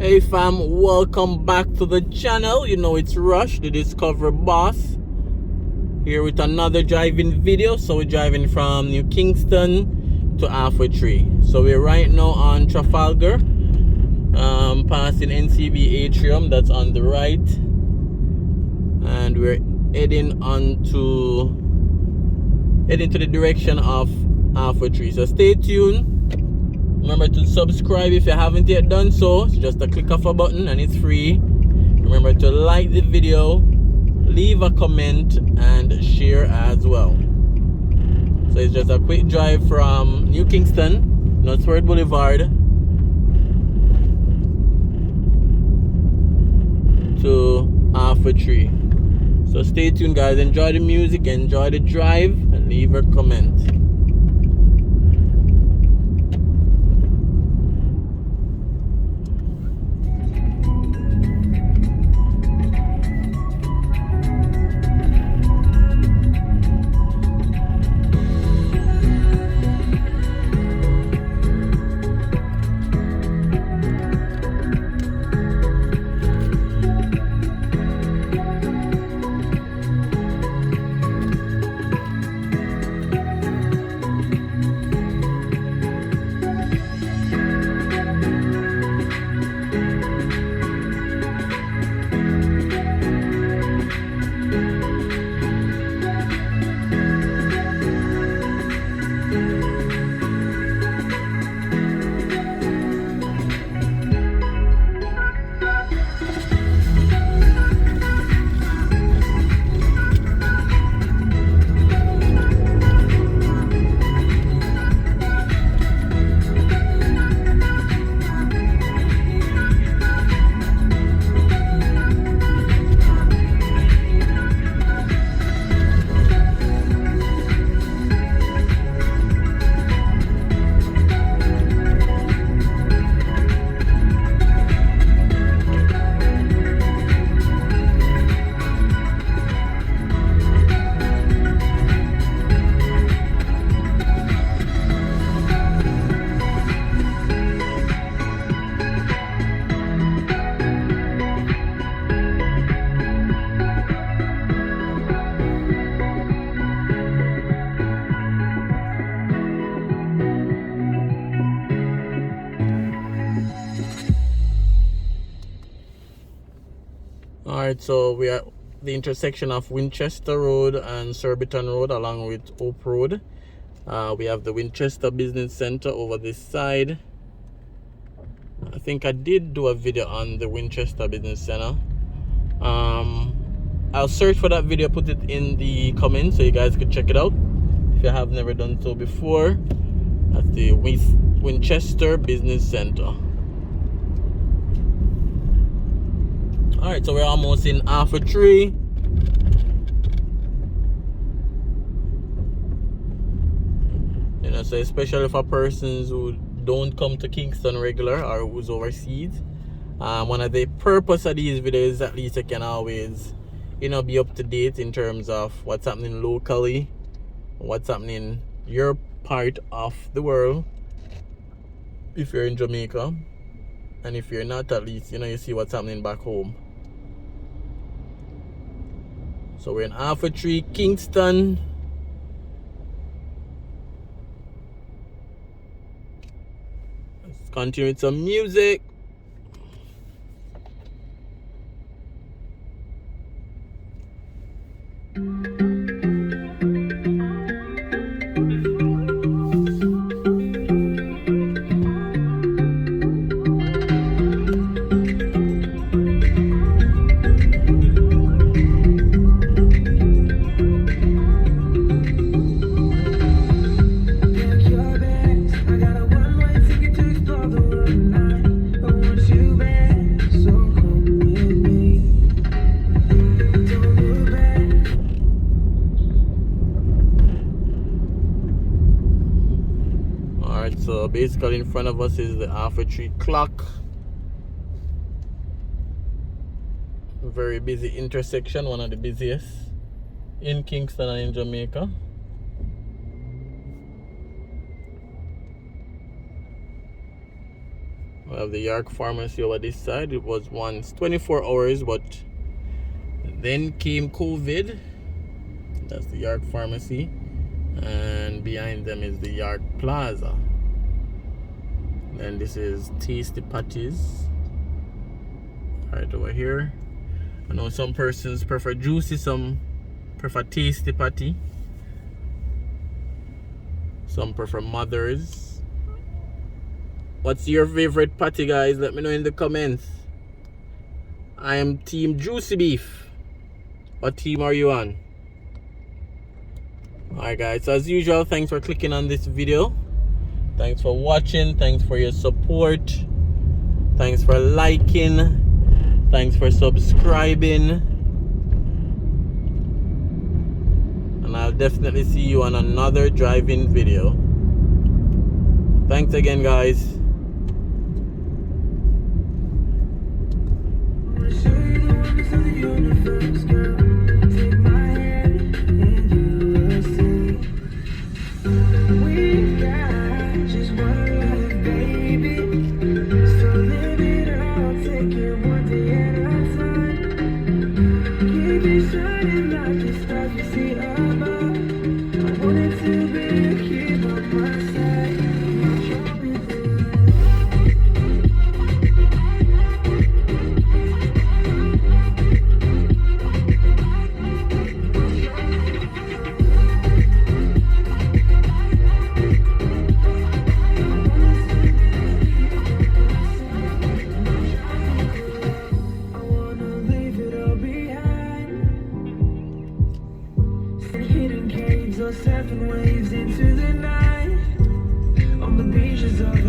Hey fam, welcome back to the channel. You know it's Rush, the Discover Boss, here with another driving video. So we're driving from New Kingston to Halfway Tree. So we're right now on Trafalgar, passing NCB Atrium, that's on the right, and we're heading to the direction of Halfway Tree. So stay tuned. Remember to subscribe if you haven't yet done so. It's just a click of a button and it's free. Remember to like the video, leave a comment, and share as well. So it's just a quick drive from New Kingston, Northward Boulevard, to Halfway Tree. So stay tuned, guys. Enjoy the music, enjoy the drive, and leave a comment. Alright, so we are at the intersection of Winchester Road and Surbiton Road along with Hope Road. We have the Winchester Business Center over this side. I think I did do a video on the Winchester Business Center. I'll search for that video, put it in the comments so you guys could check it out if you have never done so before. That's the Winchester Business Center. Alright, so we're almost in Halfway Tree. You know, so especially for persons who don't come to Kingston regular or who's overseas, one of the purpose of these videos is at least you can always, you know, be up to date in terms of what's happening locally, what's happening in your part of the world if you're in Jamaica, and if you're not, at least, you know, you see what's happening back home. So we're in Halfway Tree, Kingston. Let's continue with some music. So basically in front of us is the Halfway Tree clock. Very busy intersection, one of the busiest in Kingston and in Jamaica. We have the York Pharmacy over this side. It was once 24 hours, but then came COVID. That's the York Pharmacy. And behind them is the York Plaza. And this is Tasty Patties. Right over here. I know some persons prefer juicy, some prefer tasty patty. Some prefer mothers. What's your favorite patty, guys? Let me know in the comments. I am team juicy beef. What team are you on? Alright guys, so as usual, thanks for clicking on this video. Thanks for watching. Thanks for your support. Thanks for liking. Thanks for subscribing. And I'll definitely see you on another driving video. Thanks again, guys. Hidden caves or surfing waves into the night on the beaches of